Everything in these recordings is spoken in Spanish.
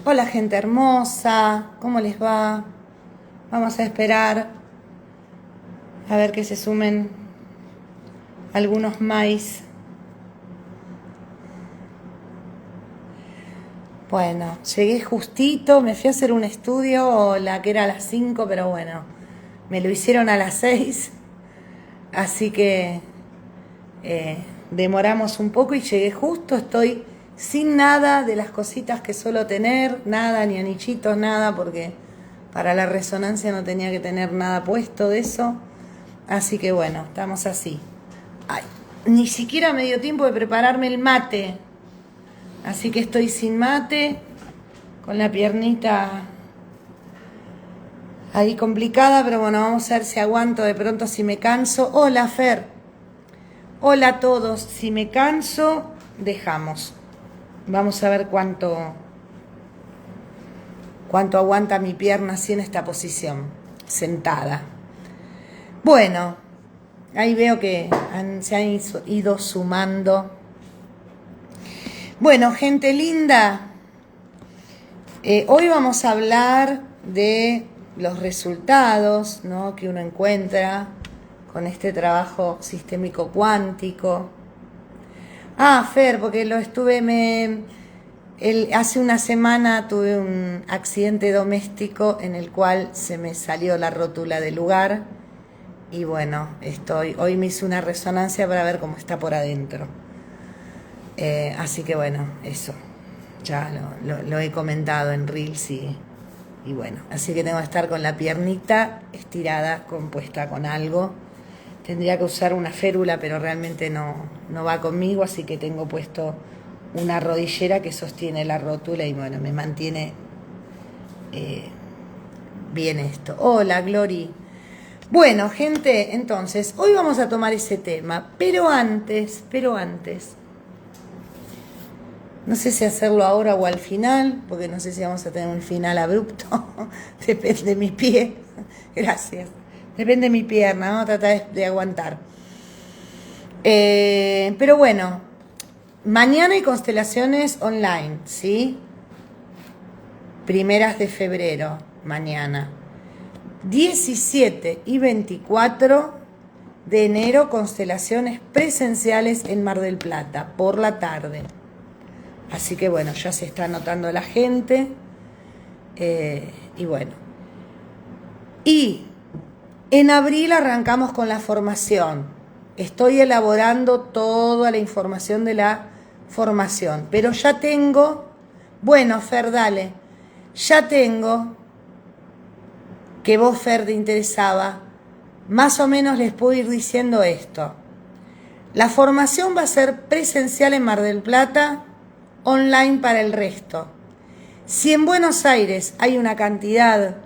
Hola gente hermosa, ¿cómo les va? Vamos a esperar a ver que se sumen algunos más. Bueno, llegué justito, me fui a hacer un estudio, la que era a las 5, pero bueno, me lo hicieron a las 6, así que demoramos un poco y llegué justo, estoy sin nada de las cositas que suelo tener, nada, ni anillitos, nada, porque para la resonancia no tenía que tener nada puesto de eso. Así que bueno, estamos así. Ay, ni siquiera me dio tiempo de prepararme el mate. Así que estoy sin mate, con la piernita ahí complicada, pero bueno, vamos a ver si aguanto de pronto, si me canso. Hola Fer, hola a todos, si me canso, dejamos. Vamos a ver cuánto aguanta mi pierna así en esta posición, sentada. Bueno, ahí veo que se han ido sumando. Bueno, gente linda, hoy vamos a hablar de los resultados, ¿no?, que uno encuentra con este trabajo sistémico cuántico. Fer, porque lo estuve, hace una semana tuve un accidente doméstico en el cual se me salió la rótula del lugar y bueno, hoy me hice una resonancia para ver cómo está por adentro. Así que bueno, eso, ya lo he comentado en Reels y bueno, así que tengo que estar con la piernita estirada, compuesta con algo. Tendría que usar una férula, pero realmente no va conmigo, así que tengo puesto una rodillera que sostiene la rótula y bueno, me mantiene bien esto. Hola, Glory. Bueno, gente, entonces, hoy vamos a tomar ese tema, pero antes, no sé si hacerlo ahora o al final, porque no sé si vamos a tener un final abrupto, depende de mi pie, gracias. Depende de mi pierna, vamos a tratar de aguantar. Pero bueno, mañana hay constelaciones online, ¿sí? Primeras de febrero, mañana. 17 y 24 de enero, constelaciones presenciales en Mar del Plata, por la tarde. Así que bueno, ya se está anotando la gente. Y bueno. Y en abril arrancamos con la formación. Estoy elaborando toda la información de la formación. Pero ya tengo, bueno, Fer, dale, ya tengo, que vos, Fer, te interesaba, más o menos les puedo ir diciendo esto. La formación va a ser presencial en Mar del Plata, online para el resto. Si en Buenos Aires hay una cantidad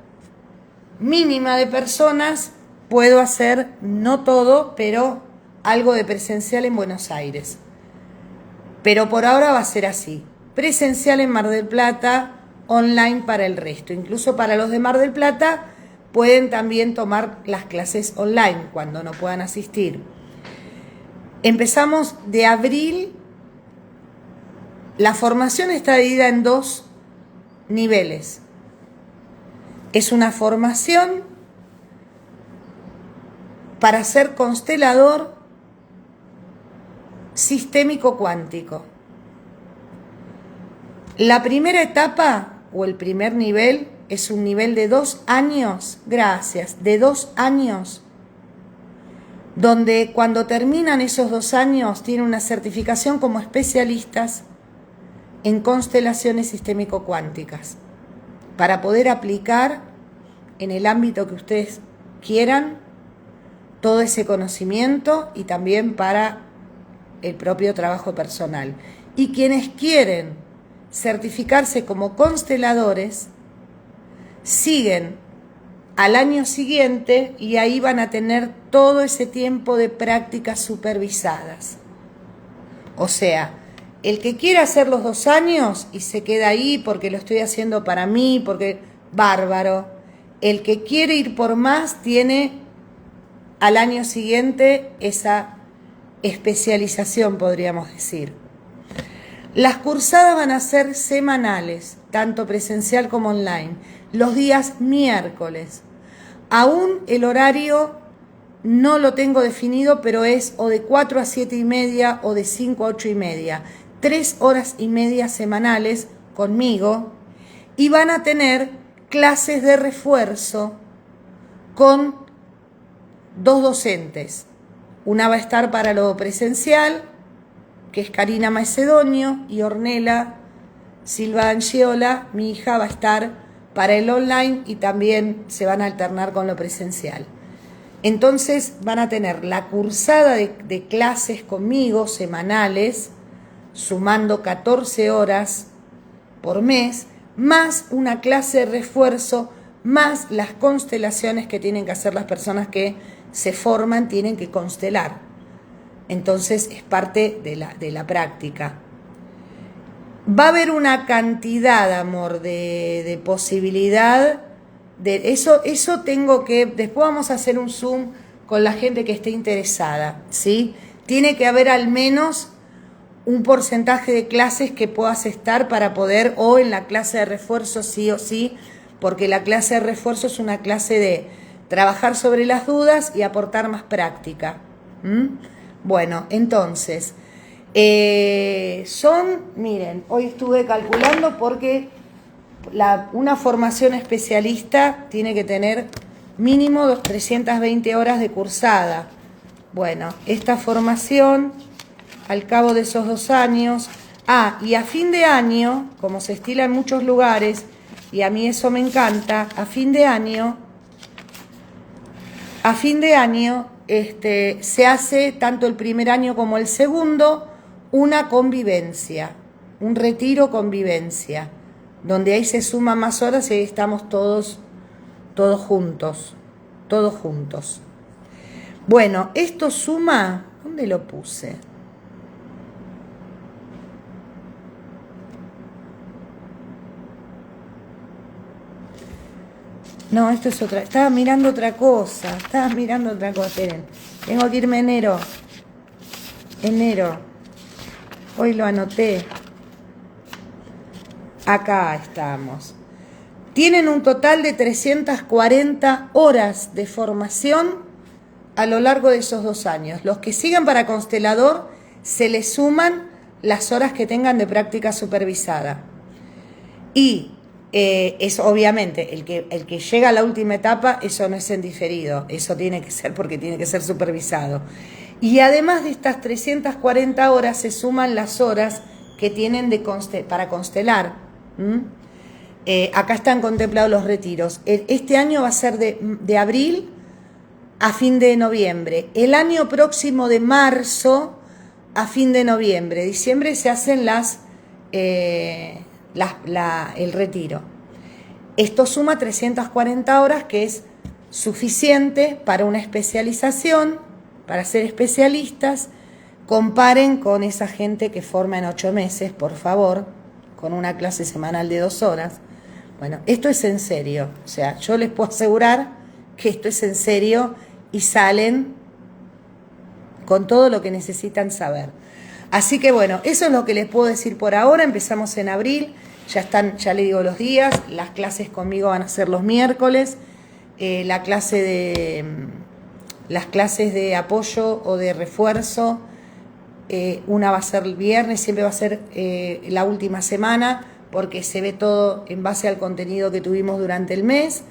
mínima de personas, puedo hacer, no todo, pero algo de presencial en Buenos Aires. Pero por ahora va a ser así. Presencial en Mar del Plata, online para el resto. Incluso para los de Mar del Plata pueden también tomar las clases online cuando no puedan asistir. Empezamos de abril. La formación está dividida en 2 niveles. Es una formación para ser constelador sistémico cuántico. La primera etapa o el primer nivel es un nivel de 2 años, gracias, de 2 años, donde cuando terminan esos 2 años tienen una certificación como especialistas en constelaciones sistémico-cuánticas, para poder aplicar en el ámbito que ustedes quieran todo ese conocimiento y también para el propio trabajo personal. Y quienes quieren certificarse como consteladores, siguen al año siguiente y ahí van a tener todo ese tiempo de prácticas supervisadas. O sea, el que quiera hacer los 2 años y se queda ahí porque lo estoy haciendo para mí, porque bárbaro. El que quiere ir por más tiene al año siguiente esa especialización, podríamos decir. Las cursadas van a ser semanales, tanto presencial como online, los días miércoles. Aún el horario no lo tengo definido, pero es o de 4 a 7 y media o de 5 a 8 y media. 3 horas y media semanales conmigo, y van a tener clases de refuerzo con 2 docentes. Una va a estar para lo presencial, que es Karina Macedonio, y Ornella Silva Angiola, mi hija, va a estar para el online y también se van a alternar con lo presencial. Entonces van a tener la cursada de clases conmigo semanales, sumando 14 horas por mes, más una clase de refuerzo, más las constelaciones que tienen que hacer las personas que se forman, tienen que constelar. Entonces es parte de la práctica. Va a haber una cantidad, amor, de posibilidad. Eso tengo que... Después vamos a hacer un Zoom con la gente que esté interesada, ¿sí? Tiene que haber al menos un porcentaje de clases que puedas estar para poder, o en la clase de refuerzo sí o sí, porque la clase de refuerzo es una clase de trabajar sobre las dudas y aportar más práctica. Bueno, entonces, miren, hoy estuve calculando porque una formación especialista tiene que tener mínimo 320 horas de cursada. Bueno, esta formación, al cabo de esos 2 años, y a fin de año, como se estila en muchos lugares, y a mí eso me encanta, a fin de año, se hace tanto el primer año como el segundo una convivencia, un retiro convivencia, donde ahí se suman más horas y ahí estamos todos juntos. Bueno, esto suma, ¿dónde lo puse? No, esto es otra. Estaba mirando otra cosa. Esperen. Tengo que irme enero. Hoy lo anoté. Acá estamos. Tienen un total de 340 horas de formación a lo largo de esos 2 años. Los que sigan para constelador, se les suman las horas que tengan de práctica supervisada. Y es obviamente el que llega a la última etapa, eso no es en diferido, eso tiene que ser porque tiene que ser supervisado. Y además de estas 340 horas se suman las horas que tienen para constelar. Acá están contemplados los retiros. Este año va a ser de abril a fin de noviembre. El año próximo de marzo a fin de noviembre. Diciembre se hacen el retiro. Esto suma 340 horas, que es suficiente para una especialización, para ser especialistas. Comparen con esa gente que forma en 8 meses, por favor, con una clase semanal de 2 horas. Bueno, esto es en serio. O sea, yo les puedo asegurar que esto es en serio y salen con todo lo que necesitan saber. Así que bueno, eso es lo que les puedo decir por ahora. Empezamos en abril, ya les digo los días. Las clases conmigo van a ser los miércoles. Las clases de apoyo o de refuerzo, una va a ser el viernes, siempre va a ser la última semana, porque se ve todo en base al contenido que tuvimos durante el mes.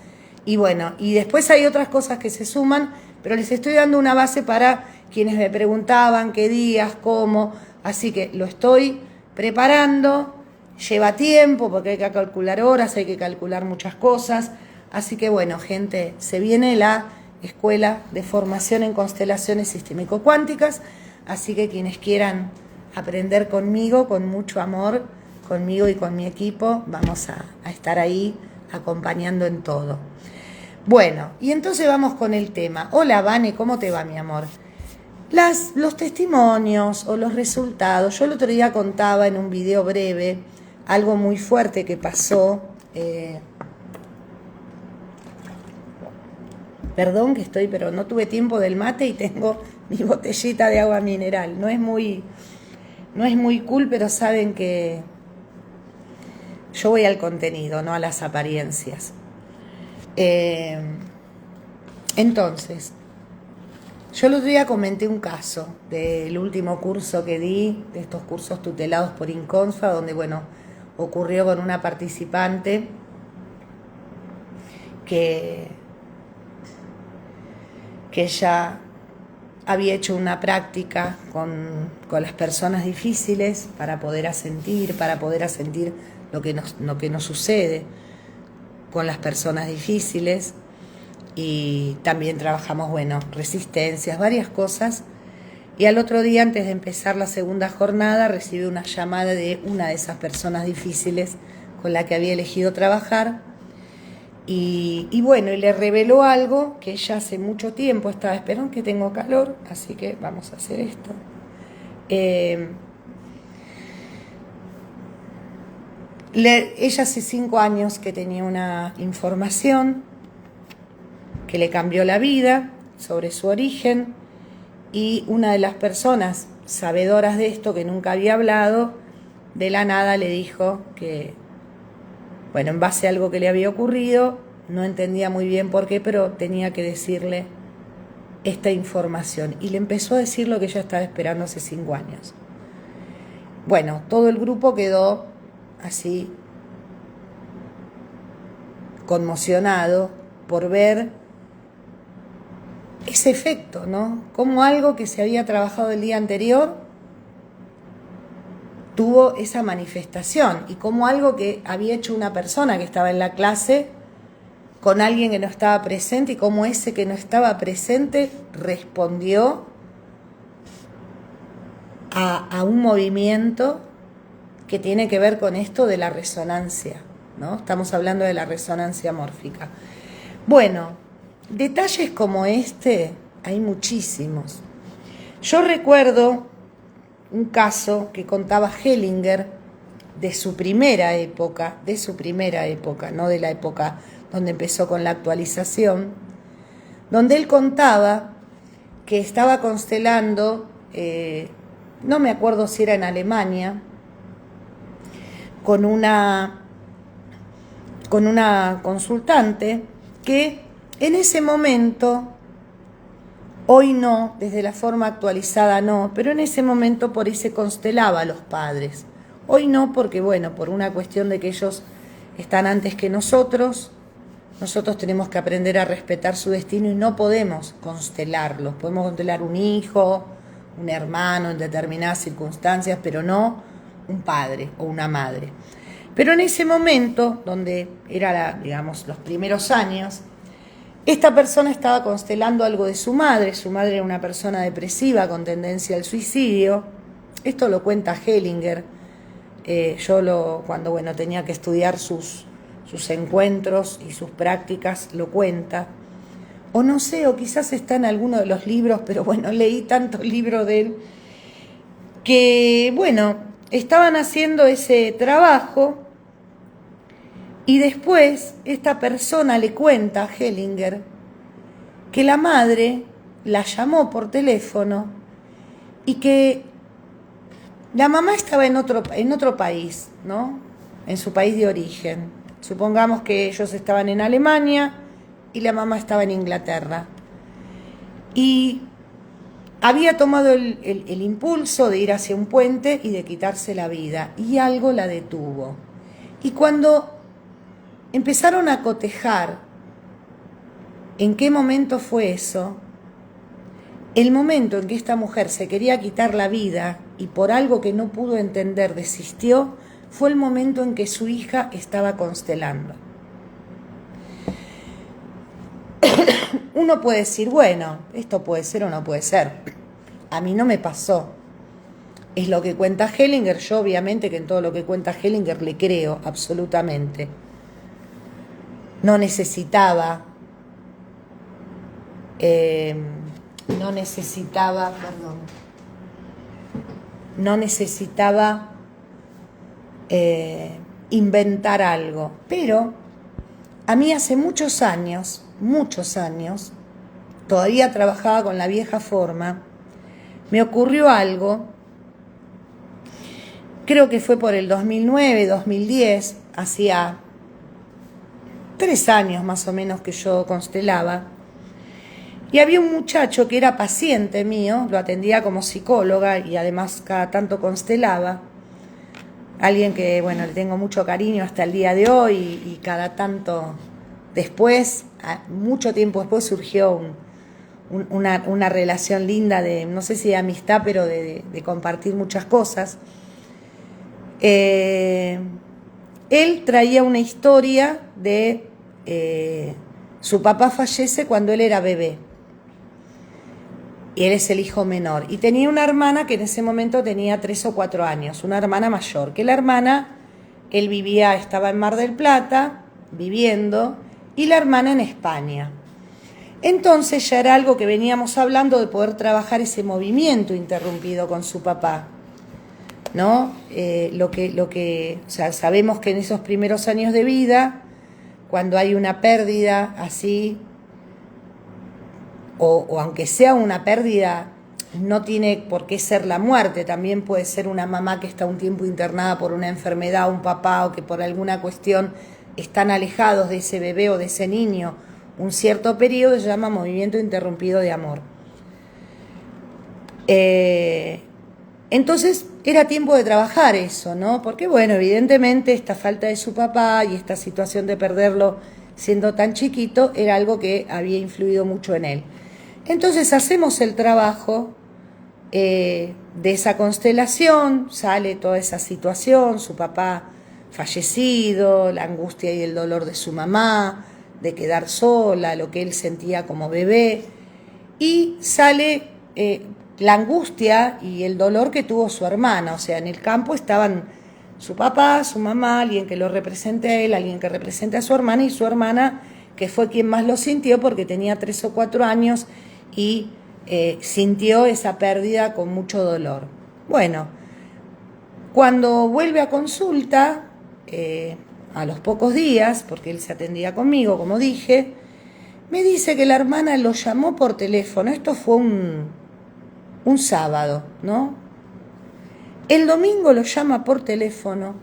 Y bueno, y después hay otras cosas que se suman, pero les estoy dando una base para quienes me preguntaban qué días, cómo. Así que lo estoy preparando, lleva tiempo porque hay que calcular horas, hay que calcular muchas cosas. Así que bueno, gente, se viene la Escuela de Formación en Constelaciones Sistémico-Cuánticas, así que quienes quieran aprender conmigo, con mucho amor, conmigo y con mi equipo, vamos a estar ahí acompañando en todo. Bueno, y entonces vamos con el tema. Hola, Vane, ¿cómo te va, mi amor? Los testimonios o los resultados. Yo el otro día contaba en un video breve algo muy fuerte que pasó. Perdón que estoy, pero no tuve tiempo del mate y tengo mi botellita de agua mineral. No es muy no es muy cool, pero saben que yo voy al contenido, no a las apariencias. Entonces, yo el otro día comenté un caso del último curso que di, de estos cursos tutelados por Inconfa, donde, bueno, ocurrió con una participante que ella había hecho una práctica con las personas difíciles para poder asentir lo que nos sucede con las personas difíciles. Y también trabajamos, bueno, resistencias, varias cosas. Y al otro día, antes de empezar la segunda jornada, recibí una llamada de una de esas personas difíciles con la que había elegido trabajar. Y bueno, y le reveló algo que ella hace mucho tiempo estaba esperando, que tengo calor, así que vamos a hacer esto. Ella hace 5 años que tenía una información que le cambió la vida sobre su origen, y una de las personas sabedoras de esto, que nunca había hablado, de la nada le dijo que, bueno, en base a algo que le había ocurrido, no entendía muy bien por qué, pero tenía que decirle esta información. Y le empezó a decir lo que ella estaba esperando hace 5 años. Bueno, todo el grupo quedó así conmocionado por ver ese efecto, ¿no? Como algo que se había trabajado el día anterior tuvo esa manifestación, y como algo que había hecho una persona que estaba en la clase con alguien que no estaba presente, y como ese que no estaba presente respondió a un movimiento que tiene que ver con esto de la resonancia, ¿no? Estamos hablando de la resonancia mórfica. Bueno, detalles como este hay muchísimos. Yo recuerdo un caso que contaba Hellinger de su primera época, no de la época donde empezó con la actualización, donde él contaba que estaba constelando, no me acuerdo si era en Alemania, con una consultante que en ese momento, hoy no, desde la forma actualizada no, pero en ese momento por ahí se constelaba a los padres. Hoy no, porque bueno, por una cuestión de que ellos están antes que nosotros tenemos que aprender a respetar su destino y no podemos constelarlos. Podemos constelar un hijo, un hermano en determinadas circunstancias, pero no un padre o una madre. Pero en ese momento, donde era, digamos, los primeros años, esta persona estaba constelando algo de su madre. Su madre era una persona depresiva con tendencia al suicidio. Esto lo cuenta Hellinger. Cuando bueno, tenía que estudiar sus encuentros y sus prácticas, lo cuenta. O no sé, o quizás está en alguno de los libros, pero bueno, leí tantos libros de él, que bueno, estaban haciendo ese trabajo. Y después esta persona le cuenta a Hellinger que la madre la llamó por teléfono y que la mamá estaba en otro país, ¿no? En su país de origen. Supongamos que ellos estaban en Alemania y la mamá estaba en Inglaterra. Y había tomado el impulso de ir hacia un puente y de quitarse la vida, y algo la detuvo. Y cuando empezaron a cotejar en qué momento fue eso, el momento en que esta mujer se quería quitar la vida y por algo que no pudo entender desistió, fue el momento en que su hija estaba constelando. Uno puede decir, bueno, esto puede ser o no puede ser. A mí no me pasó. Es lo que cuenta Hellinger. Yo obviamente que en todo lo que cuenta Hellinger le creo absolutamente. No necesitaba inventar algo, pero a mí hace muchos años, todavía trabajaba con la vieja forma, me ocurrió algo creo que fue por el 2009, 2010, hacía 3 años más o menos que yo constelaba. Y había un muchacho que era paciente mío, lo atendía como psicóloga y además cada tanto constelaba. Alguien que, bueno, le tengo mucho cariño hasta el día de hoy y cada tanto después, mucho tiempo después surgió una relación linda de, no sé si de amistad, pero de compartir muchas cosas. Él traía una historia de su papá fallece cuando él era bebé. Y él es el hijo menor. Y tenía una hermana que en ese momento tenía 3 o 4 años, una hermana mayor. Que la hermana, él estaba en Mar del Plata, viviendo, y la hermana en España. Entonces ya era algo que veníamos hablando de poder trabajar ese movimiento interrumpido con su papá, ¿no? O sea, sabemos que en esos primeros años de vida, cuando hay una pérdida así, o aunque sea una pérdida, no tiene por qué ser la muerte, también puede ser una mamá que está un tiempo internada por una enfermedad, un papá, o que por alguna cuestión están alejados de ese bebé o de ese niño un cierto periodo, se llama movimiento interrumpido de amor. Entonces era tiempo de trabajar eso, ¿no? Porque bueno, evidentemente esta falta de su papá y esta situación de perderlo siendo tan chiquito era algo que había influido mucho en él. Entonces hacemos el trabajo de esa constelación, sale toda esa situación, su papá fallecido, la angustia y el dolor de su mamá, de quedar sola, lo que él sentía como bebé, y sale la angustia y el dolor que tuvo su hermana. O sea, en el campo estaban su papá, su mamá, alguien que lo represente a él, alguien que represente a su hermana, y su hermana, que fue quien más lo sintió porque tenía 3 o 4 años y sintió esa pérdida con mucho dolor. Bueno, cuando vuelve a consulta, a los pocos días, porque él se atendía conmigo, como dije, me dice que la hermana lo llamó por teléfono. Esto fue un sábado, ¿no? El domingo lo llama por teléfono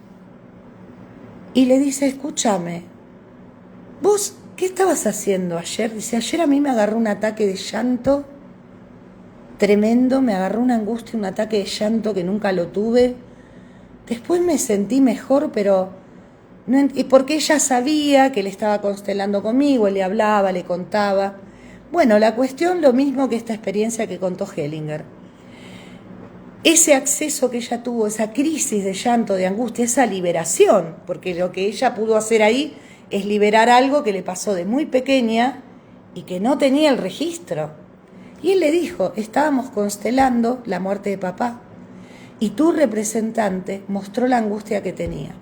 y le dice: escúchame, ¿vos qué estabas haciendo ayer? Dice: ayer a mí me agarró un ataque de llanto tremendo, me agarró una angustia, un ataque de llanto que nunca lo tuve. Después me sentí mejor, pero no, y porque ella sabía que él estaba constelando conmigo, él le hablaba, le contaba. Bueno, la cuestión, lo mismo que esta experiencia que contó Hellinger. Ese acceso que ella tuvo, esa crisis de llanto, de angustia, esa liberación, porque lo que ella pudo hacer ahí es liberar algo que le pasó de muy pequeña y que no tenía el registro. Y él le dijo: estábamos constelando la muerte de papá y tu representante mostró la angustia que tenía.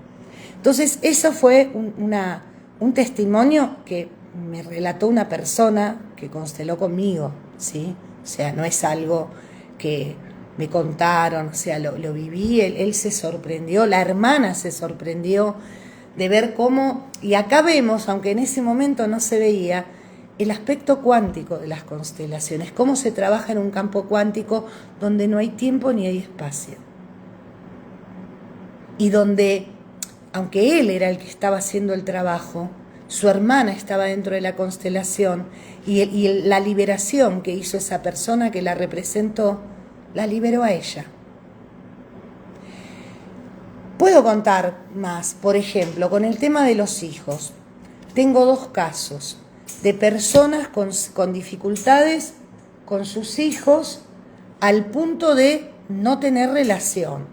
Entonces eso fue un testimonio que me relató una persona que consteló conmigo, ¿sí? O sea, no es algo que me contaron, o sea, lo viví, él se sorprendió, la hermana se sorprendió de ver cómo, y acá vemos, aunque en ese momento no se veía, el aspecto cuántico de las constelaciones, cómo se trabaja en un campo cuántico donde no hay tiempo ni hay espacio. Y donde, aunque él era el que estaba haciendo el trabajo, su hermana estaba dentro de la constelación y la liberación que hizo esa persona que la representó, la liberó a ella. Puedo contar más, por ejemplo, con el tema de los hijos. Tengo 2 casos de personas con dificultades con sus hijos al punto de no tener relación,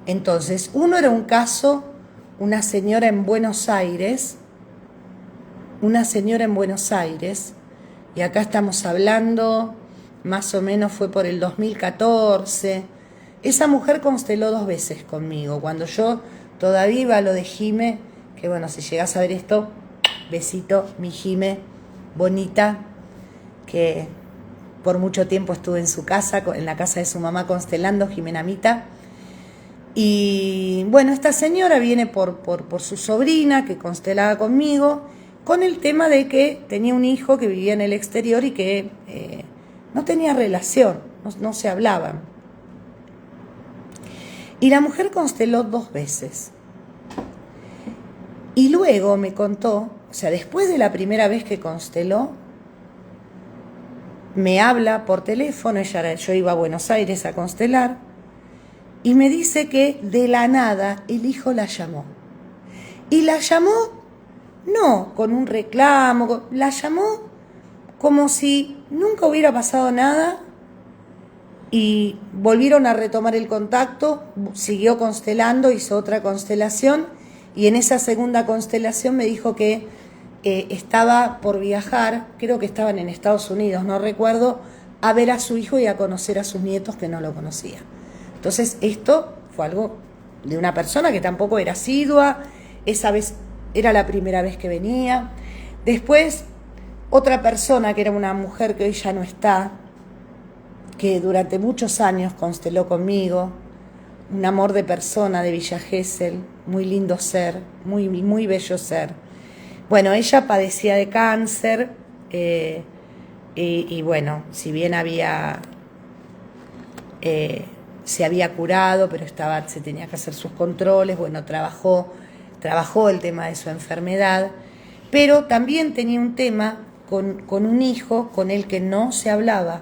Entonces, uno era un caso, una señora en Buenos Aires, y acá estamos hablando, más o menos fue por el 2014, esa mujer consteló 2 veces conmigo, cuando yo todavía iba a lo de Jime, que bueno, si llegás a ver esto, besito, mi Jime, bonita, que por mucho tiempo estuve en su casa, en la casa de su mamá constelando, Jimenamita. Y bueno, esta señora viene por su sobrina que constelaba conmigo, con el tema de que tenía un hijo que vivía en el exterior y que no tenía relación, no se hablaban. Y la mujer consteló 2 veces. Y luego me contó, o sea, después de la primera vez que consteló, me habla por teléfono, yo iba a Buenos Aires a constelar, y me dice que de la nada el hijo la llamó. Y la llamó no con un reclamo, la llamó como si nunca hubiera pasado nada, y volvieron a retomar el contacto, siguió constelando, hizo otra constelación, y en esa segunda constelación me dijo que estaba por viajar, creo que estaban en Estados Unidos, no recuerdo, a ver a su hijo y a conocer a sus nietos que no lo conocía. Entonces esto fue algo de una persona que tampoco era asidua, esa vez era la primera vez que venía. Después otra persona que era una mujer que hoy ya no está, que durante muchos años consteló conmigo, un amor de persona de Villa Gesell, muy lindo ser, muy, muy bello ser. Bueno, ella padecía de cáncer y bueno, si bien se había curado, pero se tenía que hacer sus controles, bueno, trabajó el tema de su enfermedad, pero también tenía un tema con un hijo con el que no se hablaba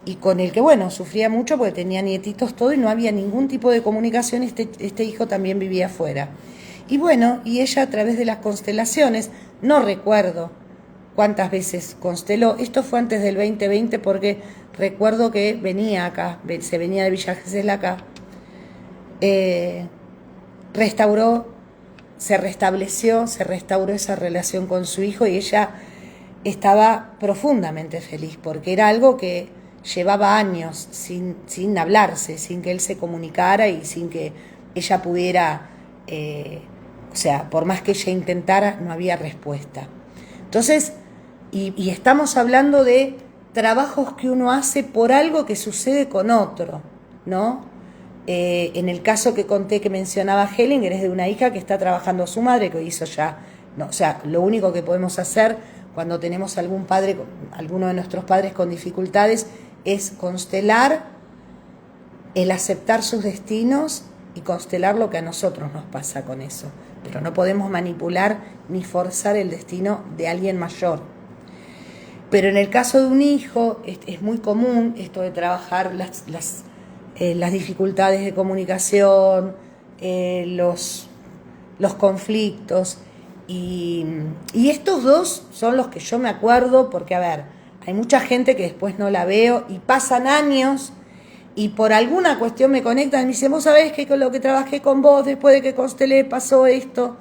y con el que, bueno, sufría mucho porque tenía nietitos todo y no había ningún tipo de comunicación, este hijo también vivía afuera. Y bueno, y ella a través de las constelaciones, no recuerdo cuántas veces consteló, esto fue antes del 2020 porque recuerdo que venía acá, se venía de Villa Gesell acá, se restauró esa relación con su hijo y ella estaba profundamente feliz porque era algo que llevaba años sin hablarse, sin que él se comunicara y sin que ella pudiera, o sea, por más que ella intentara, no había respuesta. Entonces, y estamos hablando de trabajos que uno hace por algo que sucede con otro, ¿no? En el caso que conté, que mencionaba Hellinger, es de una hija que está trabajando a su madre, que hizo ya, no, o sea, lo único que podemos hacer cuando tenemos alguno de nuestros padres con dificultades, es constelar, el aceptar sus destinos y constelar lo que a nosotros nos pasa con eso. Pero no podemos manipular ni forzar el destino de alguien mayor. Pero en el caso de un hijo es muy común esto de trabajar las dificultades de comunicación, los conflictos. Y estos dos son los que yo me acuerdo porque, a ver, hay mucha gente que después no la veo y pasan años y por alguna cuestión me conectan y me dicen, vos sabés que con lo que trabajé con vos después de que constelé pasó esto.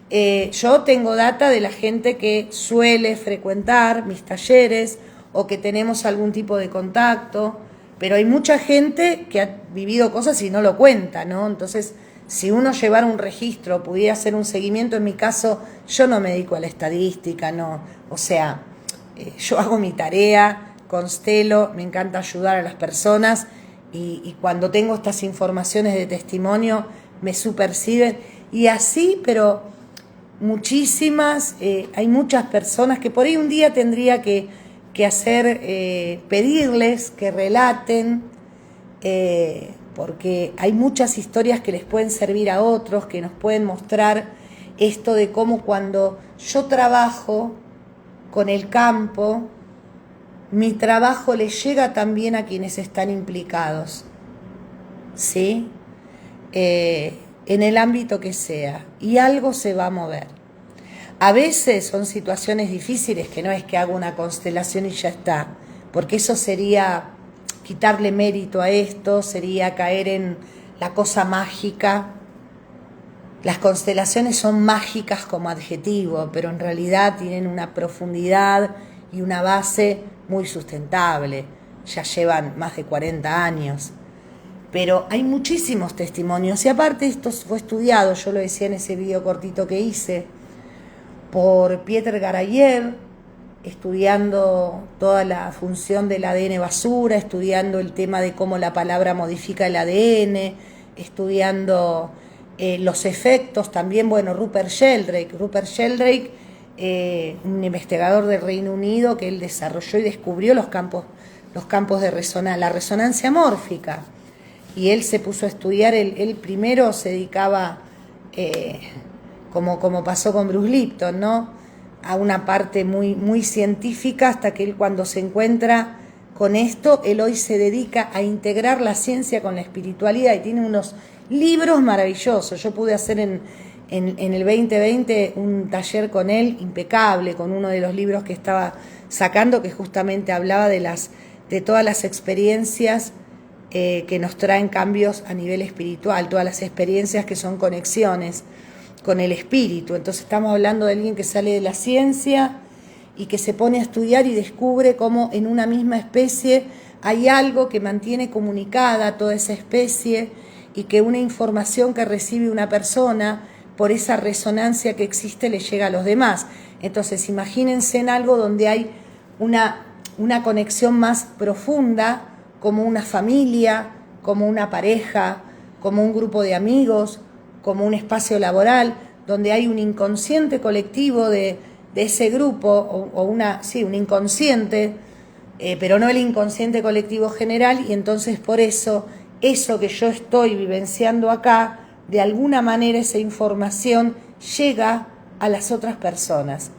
Yo tengo data de la gente que suele frecuentar mis talleres o que tenemos algún tipo de contacto, pero hay mucha gente que ha vivido cosas y no lo cuenta, ¿no? Entonces, si uno llevara un registro, pudiera hacer un seguimiento, en mi caso, yo no me dedico a la estadística, no, o sea, yo hago mi tarea, constelo, me encanta ayudar a las personas y cuando tengo estas informaciones de testimonio me supersirven y así, pero muchísimas, hay muchas personas que por ahí un día tendría que hacer, pedirles que relaten, porque hay muchas historias que les pueden servir a otros, que nos pueden mostrar esto de cómo cuando yo trabajo con el campo, mi trabajo le llega también a quienes están implicados, ¿sí? En el ámbito que sea, y algo se va a mover. A veces son situaciones difíciles que no es que hago una constelación y ya está, porque eso sería quitarle mérito a esto, sería caer en la cosa mágica. Las constelaciones son mágicas como adjetivo, pero en realidad tienen una profundidad y una base muy sustentable. Ya llevan más de 40 años. Pero hay muchísimos testimonios y aparte esto fue estudiado, yo lo decía en ese video cortito que hice, por Pieter Garayev, estudiando toda la función del ADN basura, estudiando el tema de cómo la palabra modifica el ADN, estudiando los efectos también, bueno, Rupert Sheldrake, un investigador del Reino Unido que él desarrolló y descubrió los campos de resonancia, la resonancia mórfica. y él se puso a estudiar, él primero se dedicaba, como pasó con Bruce Lipton, ¿no?, a una parte muy científica, hasta que él, cuando se encuentra con esto, él hoy se dedica a integrar la ciencia con la espiritualidad y tiene unos libros maravillosos. Yo pude hacer en el 2020 un taller con él impecable, con uno de los libros que estaba sacando, que justamente hablaba de todas las experiencias que nos traen cambios a nivel espiritual, todas las experiencias que son conexiones con el espíritu. Entonces estamos hablando de alguien que sale de la ciencia y que se pone a estudiar y descubre cómo en una misma especie hay algo que mantiene comunicada toda esa especie, y que una información que recibe una persona, por esa resonancia que existe, le llega a los demás. Entonces imagínense en algo donde hay una conexión más profunda, como una familia, como una pareja, como un grupo de amigos, como un espacio laboral, donde hay un inconsciente colectivo de ese grupo, un inconsciente, pero no el inconsciente colectivo general, y entonces por eso que yo estoy vivenciando acá, de alguna manera esa información llega a las otras personas.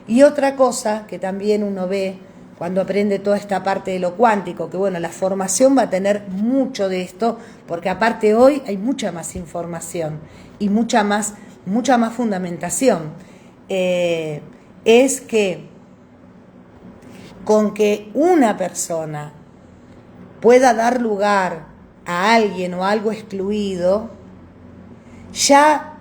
Y otra cosa que también uno ve cuando aprende toda esta parte de lo cuántico, que bueno, la formación va a tener mucho de esto, porque aparte hoy hay mucha más información y mucha más fundamentación, es que con que una persona pueda dar lugar a alguien o algo excluido, ya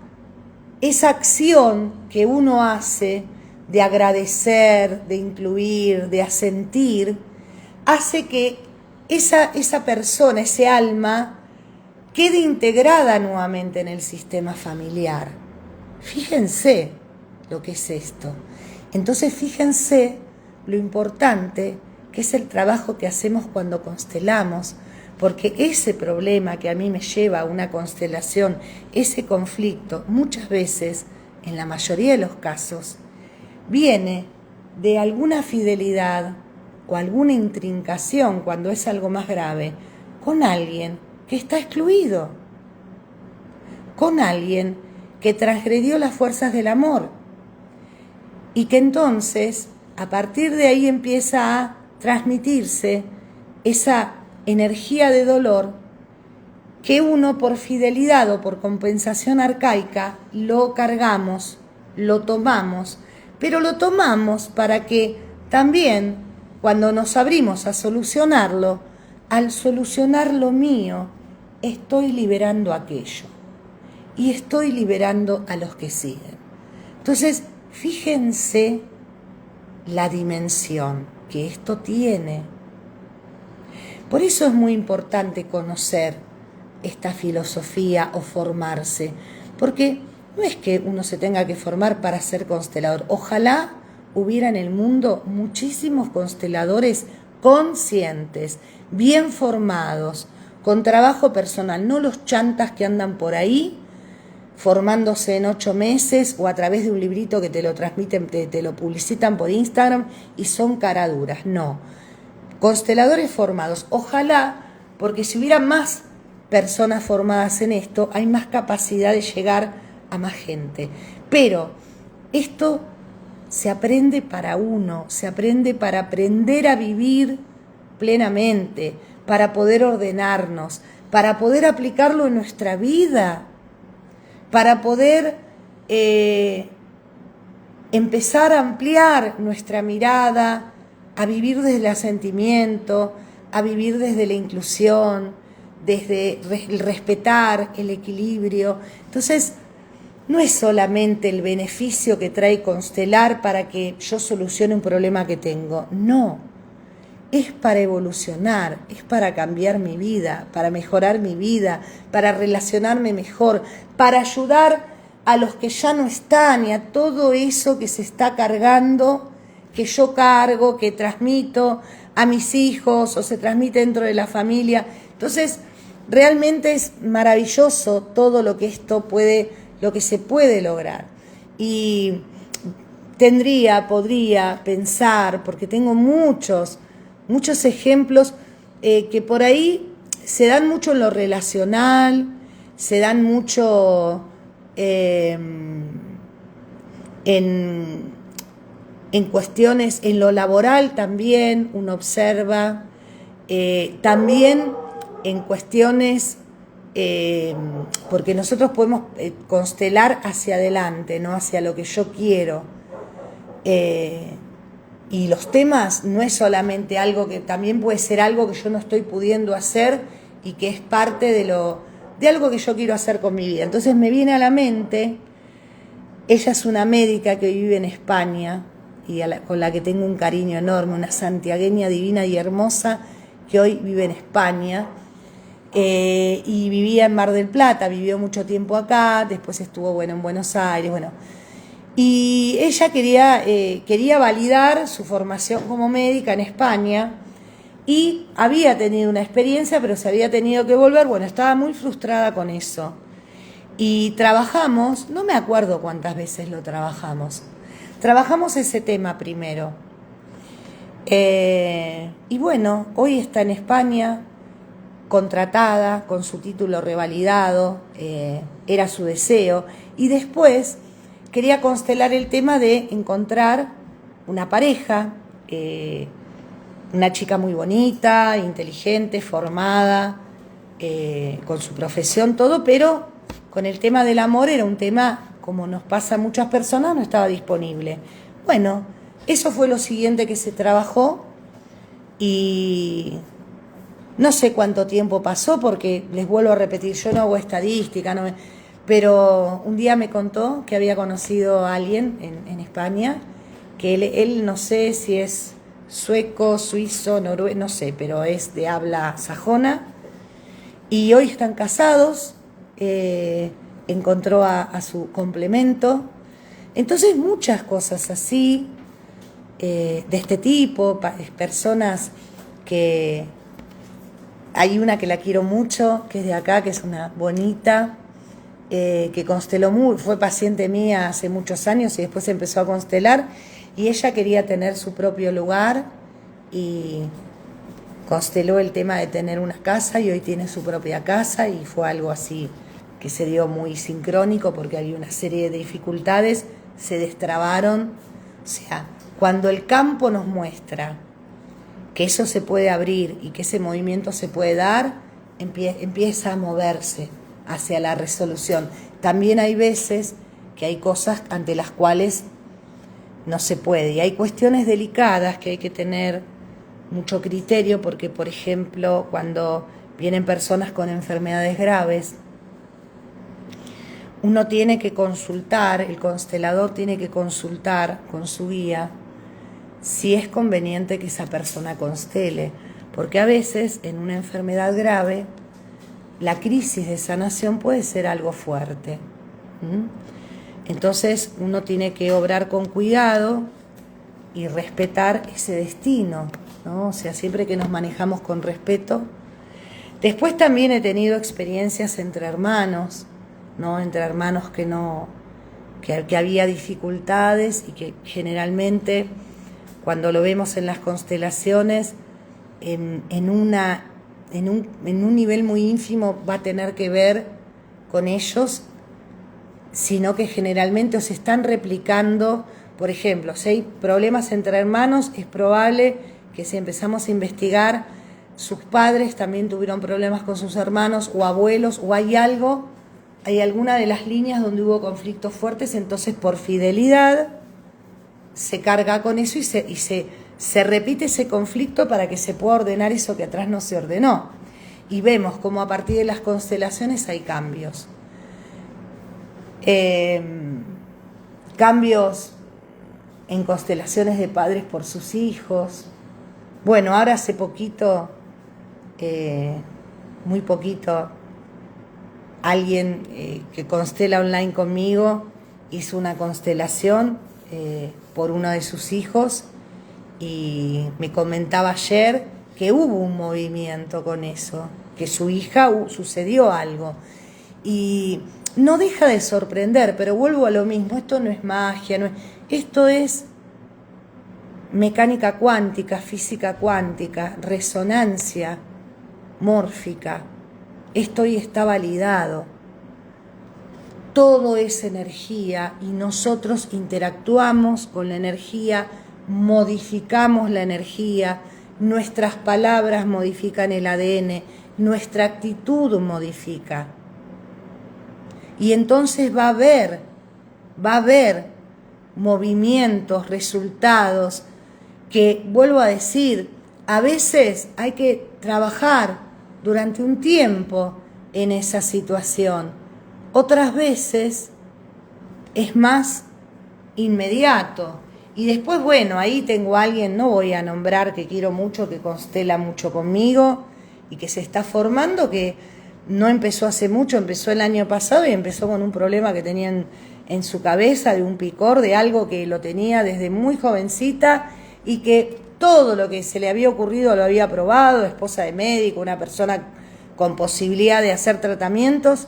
esa acción que uno hace de agradecer, de incluir, de asentir, hace que esa persona, ese alma, quede integrada nuevamente en el sistema familiar. Fíjense lo que es esto. Entonces fíjense lo importante que es el trabajo que hacemos cuando constelamos, porque ese problema que a mí me lleva a una constelación, ese conflicto, muchas veces, en la mayoría de los casos, viene de alguna fidelidad o alguna intrincación, cuando es algo más grave, con alguien que está excluido, con alguien que transgredió las fuerzas del amor, y que entonces, a partir de ahí, empieza a transmitirse esa energía de dolor que uno, por fidelidad o por compensación arcaica, lo cargamos, lo tomamos, pero lo tomamos para que también, cuando nos abrimos a solucionarlo, al solucionar lo mío, estoy liberando aquello y estoy liberando a los que siguen. Entonces, fíjense la dimensión que esto tiene. Por eso es muy importante conocer esta filosofía o formarse, porque no es que uno se tenga que formar para ser constelador. Ojalá hubiera en el mundo muchísimos consteladores conscientes, bien formados, con trabajo personal, no los chantas que andan por ahí formándose en 8 meses o a través de un librito que te lo transmiten, te lo publicitan por Instagram y son caraduras. No, consteladores formados. Ojalá, porque si hubiera más personas formadas en esto, hay más capacidad de llegar a más gente. Pero esto se aprende para uno, se aprende para aprender a vivir plenamente, para poder ordenarnos, para poder aplicarlo en nuestra vida, para poder empezar a ampliar nuestra mirada, a vivir desde el asentimiento, a vivir desde la inclusión, desde el respetar, el equilibrio. Entonces, no es solamente el beneficio que trae constelar para que yo solucione un problema que tengo, no. Es para evolucionar, es para cambiar mi vida, para mejorar mi vida, para relacionarme mejor, para ayudar a los que ya no están y a todo eso que se está cargando, que yo cargo, que transmito a mis hijos o se transmite dentro de la familia. Entonces, realmente es maravilloso todo lo que lo que se puede lograr. Y podría pensar, porque tengo muchos ejemplos que por ahí se dan mucho en lo relacional, se dan mucho en cuestiones, en lo laboral también uno observa, también en cuestiones, porque nosotros podemos constelar hacia adelante, ¿no? Hacia lo que yo quiero. Y los temas no es solamente algo que, también puede ser algo que yo no estoy pudiendo hacer y que es parte de algo que yo quiero hacer con mi vida. Entonces me viene a la mente, ella es una médica que vive en España y con la que tengo un cariño enorme, una santiagueña divina y hermosa que hoy vive en España, y vivía en Mar del Plata, vivió mucho tiempo acá, después estuvo en Buenos Aires, y ella quería validar su formación como médica en España y había tenido una experiencia, pero se había tenido que volver, estaba muy frustrada con eso. Y trabajamos, no me acuerdo cuántas veces lo trabajamos ese tema primero. Y hoy está en España, contratada, con su título revalidado, era su deseo, y después quería constelar el tema de encontrar una pareja, una chica muy bonita, inteligente, formada, con su profesión, todo, pero con el tema del amor era un tema, como nos pasa a muchas personas, no estaba disponible. Eso fue lo siguiente que se trabajó y no sé cuánto tiempo pasó, porque les vuelvo a repetir, yo no hago estadística, pero un día me contó que había conocido a alguien en España, que él no sé si es sueco, suizo, noruego, no sé, pero es de habla sajona, y hoy están casados, encontró a su complemento. Entonces muchas cosas así, de este tipo, personas que... Hay una que la quiero mucho, que es de acá, que es una bonita, que consteló fue paciente mía hace muchos años y después empezó a constelar, y ella quería tener su propio lugar y consteló el tema de tener una casa, y hoy tiene su propia casa, y fue algo así que se dio muy sincrónico porque había una serie de dificultades, se destrabaron. O sea, cuando el campo nos muestra que eso se puede abrir y que ese movimiento se puede dar, empieza a moverse hacia la resolución. También hay veces que hay cosas ante las cuales no se puede, y hay cuestiones delicadas que hay que tener mucho criterio, porque, por ejemplo, cuando vienen personas con enfermedades graves, uno tiene que consultar, el constelador tiene que consultar con su guía si es conveniente que esa persona constele, porque a veces en una enfermedad grave la crisis de sanación puede ser algo fuerte. Entonces uno tiene que obrar con cuidado y respetar ese destino, ¿no? O sea, siempre que nos manejamos con respeto. Después también he tenido experiencias entre hermanos, ¿no? Entre hermanos que había dificultades, y que generalmente cuando lo vemos en las constelaciones, en un nivel muy ínfimo va a tener que ver con ellos, sino que generalmente se están replicando. Por ejemplo, si hay problemas entre hermanos, es probable que si empezamos a investigar, sus padres también tuvieron problemas con sus hermanos o abuelos, o hay alguna de las líneas donde hubo conflictos fuertes, entonces por fidelidad se carga con eso y se repite ese conflicto para que se pueda ordenar eso que atrás no se ordenó. Y vemos cómo a partir de las constelaciones hay cambios. Cambios en constelaciones de padres por sus hijos. Ahora hace poquito, muy poquito, alguien que constela online conmigo hizo una constelación por uno de sus hijos, y me comentaba ayer que hubo un movimiento con eso, que su hija sucedió algo, y no deja de sorprender, pero vuelvo a lo mismo, esto no es magia, esto es mecánica cuántica, física cuántica, resonancia, mórfica. Esto hoy está validado. Todo es energía y nosotros interactuamos con la energía, modificamos la energía, nuestras palabras modifican el ADN, nuestra actitud modifica. Y entonces va a haber movimientos, resultados, que, vuelvo a decir, a veces hay que trabajar durante un tiempo en esa situación. Otras veces es más inmediato. Y después, bueno, ahí tengo a alguien, no voy a nombrar, que quiero mucho, que constela mucho conmigo y que se está formando, que no empezó hace mucho, empezó el año pasado y empezó con un problema que tenía en su cabeza, de un picor, de algo que lo tenía desde muy jovencita y que todo lo que se le había ocurrido lo había probado, esposa de médico, una persona con posibilidad de hacer tratamientos,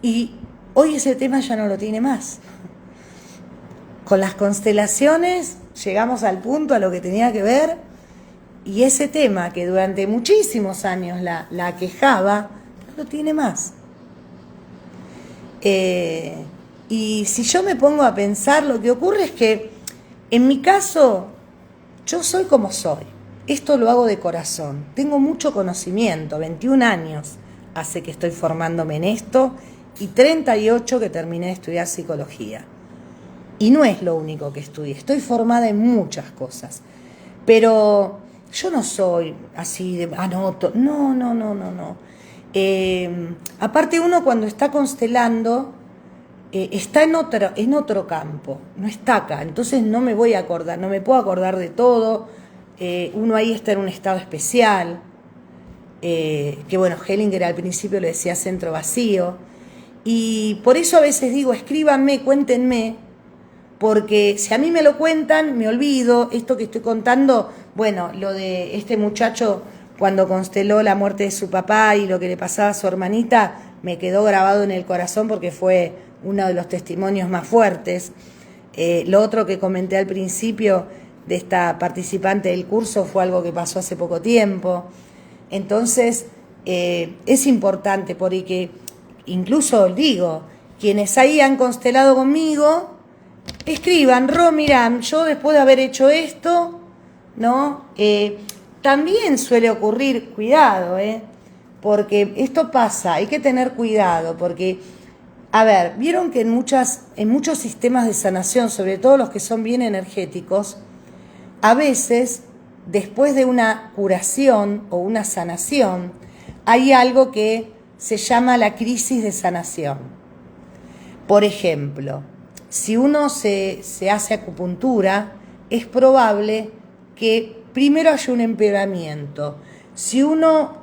y hoy ese tema ya no lo tiene más. Con las constelaciones llegamos al punto, a lo que tenía que ver, y ese tema que durante muchísimos años la aquejaba, no lo tiene más. Y si yo me pongo a pensar, lo que ocurre es que, en mi caso, yo soy como soy. Esto lo hago de corazón. Tengo mucho conocimiento, 21 años hace que estoy formándome en esto, y 38 que terminé de estudiar psicología. Y no es lo único que estudié, estoy formada en muchas cosas. Pero yo no soy así de anoto, no. Aparte, uno cuando está constelando, está en otro campo, no está acá, entonces no me voy a acordar, no me puedo acordar de todo. Uno ahí está en un estado especial, que bueno, Hellinger al principio le decía centro vacío, y por eso a veces digo, escríbanme, cuéntenme, porque si a mí me lo cuentan, me olvido. Esto que estoy contando, bueno, lo de este muchacho cuando consteló la muerte de su papá y lo que le pasaba a su hermanita, me quedó grabado en el corazón porque fue uno de los testimonios más fuertes. Lo otro que comenté al principio de esta participante del curso fue algo que pasó hace poco tiempo. Entonces, es importante, porque incluso digo, quienes ahí han constelado conmigo, escriban, mira, yo después de haber hecho esto, ¿no? También suele ocurrir, cuidado, porque esto pasa, hay que tener cuidado, porque, a ver, vieron que en muchos sistemas de sanación, sobre todo los que son bien energéticos, a veces, después de una curación o una sanación, hay algo que se llama la crisis de sanación. Por ejemplo, si uno se hace acupuntura, es probable que primero haya un empeoramiento. Si uno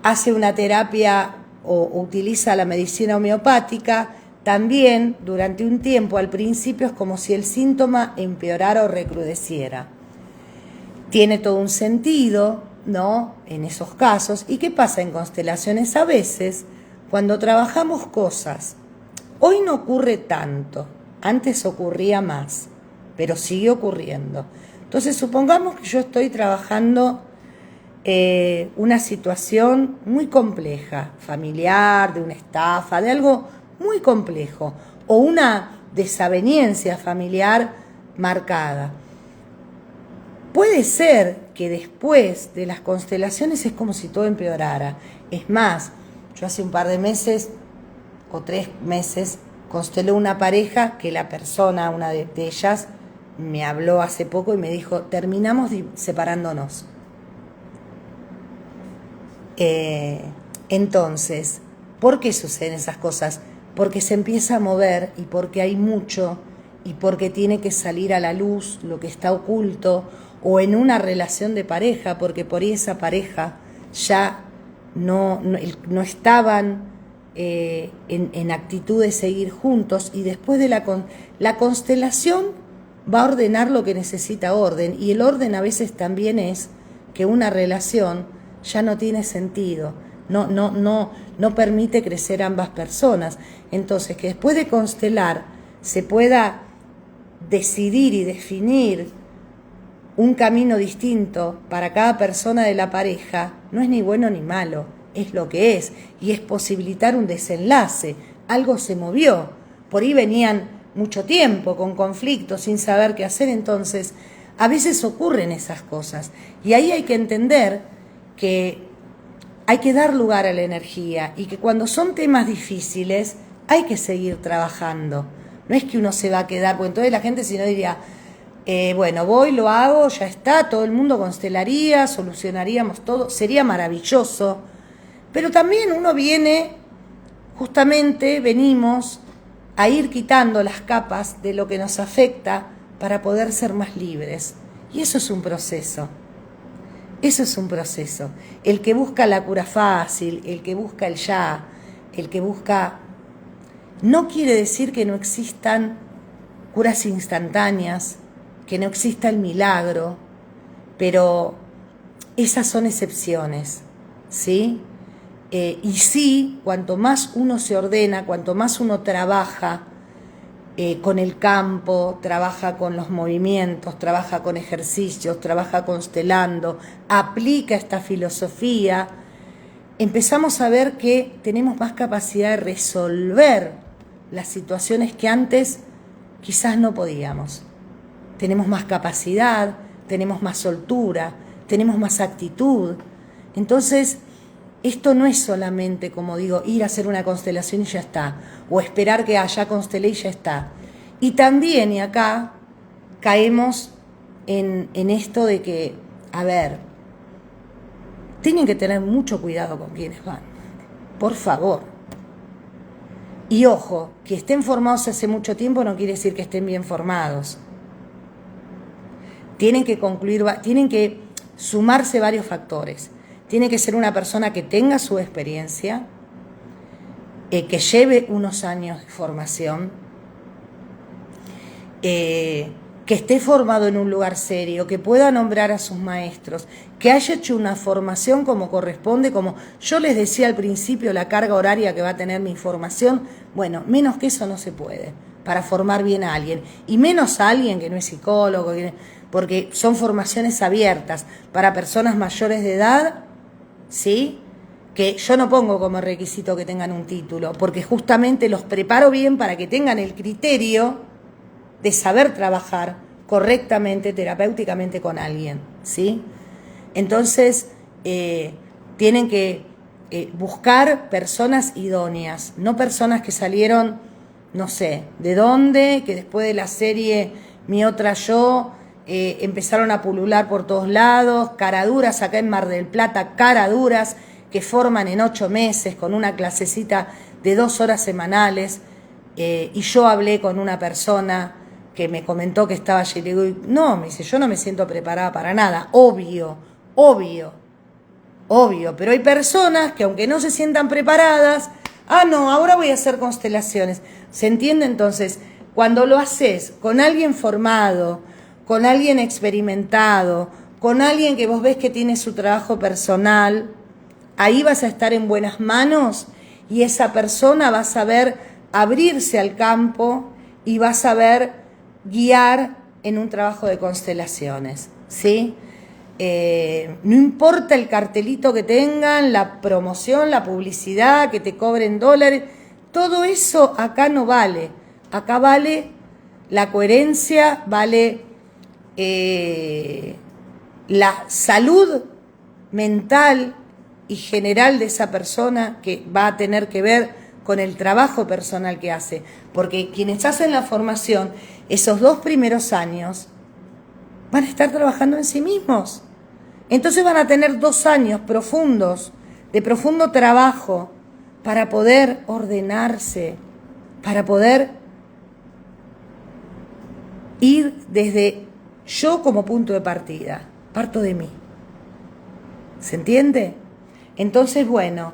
hace una terapia o utiliza la medicina homeopática, también durante un tiempo, al principio, es como si el síntoma empeorara o recrudeciera. Tiene todo un sentido, ¿no?, en esos casos. ¿Y qué pasa en constelaciones? A veces, cuando trabajamos cosas, hoy no ocurre tanto, antes ocurría más, pero sigue ocurriendo. Entonces, supongamos que yo estoy trabajando una situación muy compleja, familiar, de una estafa, de algo muy complejo, o una desaveniencia familiar marcada. Puede ser que después de las constelaciones es como si todo empeorara. Es más, yo hace un par de meses o 3 meses constelé una pareja que la persona, una de ellas, me habló hace poco y me dijo, terminamos separándonos. Entonces, ¿por qué suceden esas cosas? Porque se empieza a mover y porque hay mucho y porque tiene que salir a la luz lo que está oculto, o en una relación de pareja, porque por ahí esa pareja ya no estaban en actitud de seguir juntos, y después de la constelación va a ordenar lo que necesita orden, y el orden a veces también es que una relación ya no tiene sentido, no permite crecer ambas personas. Entonces, que después de constelar se pueda decidir y definir un camino distinto para cada persona de la pareja, no es ni bueno ni malo, es lo que es, y es posibilitar un desenlace. Algo se movió, por ahí venían mucho tiempo con conflictos sin saber qué hacer, entonces a veces ocurren esas cosas, y ahí hay que entender que hay que dar lugar a la energía, y que cuando son temas difíciles hay que seguir trabajando. No es que uno se va a quedar, porque entonces la gente si no diría, bueno, voy, lo hago, ya está, todo el mundo constelaría, solucionaríamos todo, sería maravilloso. Pero también uno viene, justamente venimos a ir quitando las capas de lo que nos afecta para poder ser más libres. Y eso es un proceso. Eso es un proceso. El que busca la cura fácil, el que busca el ya, el que busca... No quiere decir que no existan curas instantáneas, que no exista el milagro, pero esas son excepciones, ¿sí? Y sí, cuanto más uno se ordena, cuanto más uno trabaja con el campo, trabaja con los movimientos, trabaja con ejercicios, trabaja constelando, aplica esta filosofía, empezamos a ver que tenemos más capacidad de resolver las situaciones que antes quizás no podíamos. Tenemos más capacidad, tenemos más soltura, tenemos más actitud. Entonces, esto no es solamente, como digo, ir a hacer una constelación y ya está, o esperar que ya constelé y ya está. Y también, y acá, caemos en esto de que, a ver, tienen que tener mucho cuidado con quienes van, por favor. Y ojo, que estén formados hace mucho tiempo no quiere decir que estén bien formados. Tienen que sumarse varios factores. Tiene que ser una persona que tenga su experiencia, que lleve unos años de formación, que esté formado en un lugar serio, que pueda nombrar a sus maestros, que haya hecho una formación como corresponde, como yo les decía al principio, la carga horaria que va a tener mi formación, bueno, menos que eso no se puede para formar bien a alguien, y menos a alguien que no es psicólogo, porque son formaciones abiertas para personas mayores de edad, ¿sí? Que yo no pongo como requisito que tengan un título, porque justamente los preparo bien para que tengan el criterio de saber trabajar correctamente, terapéuticamente con alguien, ¿sí? Entonces, tienen que buscar personas idóneas, no personas que salieron, no sé, de dónde, que después de la serie Mi Otra Yo, empezaron a pulular por todos lados, caraduras acá en Mar del Plata, caraduras que forman en 8 meses con una clasecita de 2 horas semanales, y yo hablé con una persona que me comentó que estaba allí, le digo, no, me dice, yo no me siento preparada para nada, obvio, pero hay personas que aunque no se sientan preparadas, no, ahora voy a hacer constelaciones, ¿se entiende? Entonces, cuando lo haces con alguien formado, con alguien experimentado, con alguien que vos ves que tiene su trabajo personal, ahí vas a estar en buenas manos y esa persona va a saber abrirse al campo y va a saber guiar en un trabajo de constelaciones, ¿sí? No importa el cartelito que tengan, la promoción, la publicidad, que te cobren dólares, todo eso acá no vale. Acá vale la coherencia, vale la salud mental y general de esa persona, que va a tener que ver con el trabajo personal que hace, porque quienes hacen la formación esos 2 primeros años van a estar trabajando en sí mismos, entonces van a tener 2 años profundos, de profundo trabajo, para poder ordenarse, para poder ir desde yo como punto de partida, parto de mí, ¿se entiende? Entonces, bueno,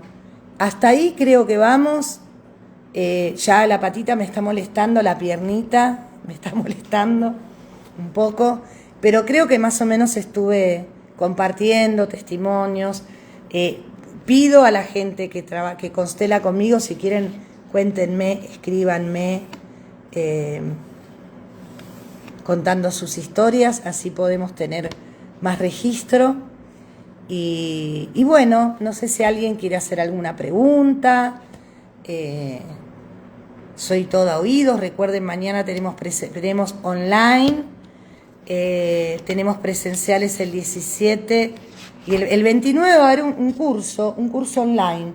hasta ahí creo que vamos. Ya la patita me está molestando, la piernita me está molestando un poco, pero creo que más o menos estuve compartiendo testimonios. Pido a la gente que constela conmigo, si quieren, cuéntenme, escríbanme contando sus historias, así podemos tener más registro. Y bueno, no sé si alguien quiere hacer alguna pregunta. Soy toda oídos. Recuerden, mañana tenemos online, tenemos presenciales el 17 y el 29 va a haber un curso online.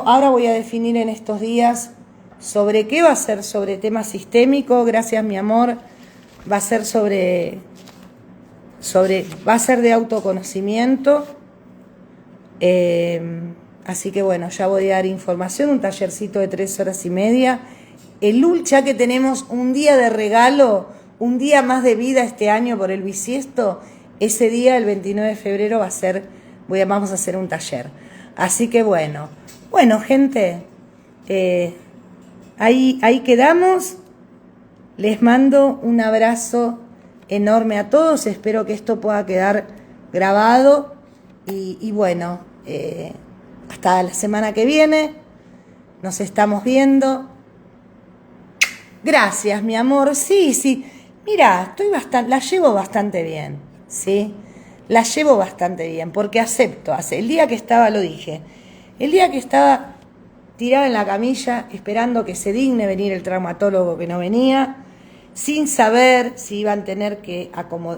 Ahora voy a definir en estos días sobre qué va a ser, sobre tema sistémico. Gracias, mi amor. Va a ser va a ser de autoconocimiento. Así que bueno, ya voy a dar información, un tallercito de 3 horas y media. Ya que tenemos un día de regalo, un día más de vida este año por el bisiesto, ese día, el 29 de febrero, vamos a hacer un taller. Así que bueno, gente, ahí quedamos. Les mando un abrazo enorme a todos. Espero que esto pueda quedar grabado. Y bueno, hasta la semana que viene. Nos estamos viendo. Gracias, mi amor. Sí. Mira, la llevo bastante bien, ¿sí? La llevo bastante bien, porque acepto. El día que estaba, lo dije, el día que estaba tirada en la camilla, esperando que se digne venir el traumatólogo que no venía, sin saber si iban a tener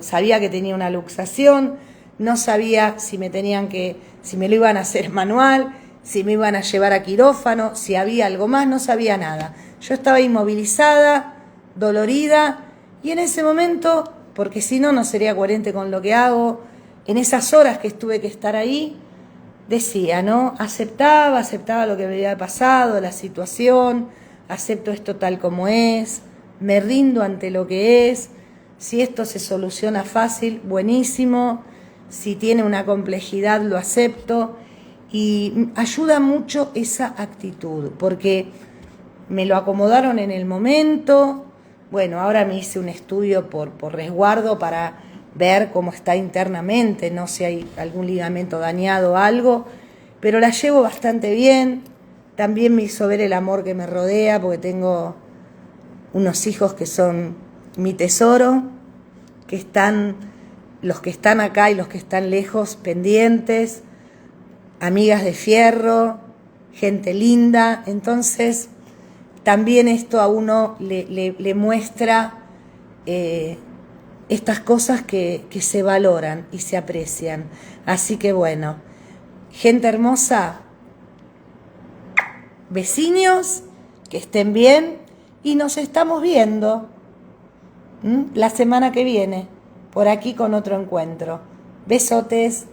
sabía que tenía una luxación, no sabía si me lo iban a hacer manual, si me iban a llevar a quirófano, si había algo más, no sabía nada. Yo estaba inmovilizada, dolorida, y en ese momento, porque si no, no sería coherente con lo que hago, en esas horas que tuve que estar ahí, decía, ¿no? Aceptaba lo que me había pasado, la situación, acepto esto tal como es, me rindo ante lo que es. Si esto se soluciona fácil, buenísimo. Si tiene una complejidad, lo acepto. Y ayuda mucho esa actitud, porque me lo acomodaron en el momento. Bueno, ahora me hice un estudio por resguardo para ver cómo está internamente, no sé si hay algún ligamento dañado o algo, pero la llevo bastante bien. También me hizo ver el amor que me rodea, porque tengo unos hijos que son mi tesoro, los que están acá y los que están lejos, pendientes, amigas de fierro, gente linda. Entonces, también esto a uno le muestra estas cosas que se valoran y se aprecian. Así que bueno, gente hermosa, vecinos, que estén bien y nos estamos viendo la semana que viene por aquí con otro encuentro. Besotes.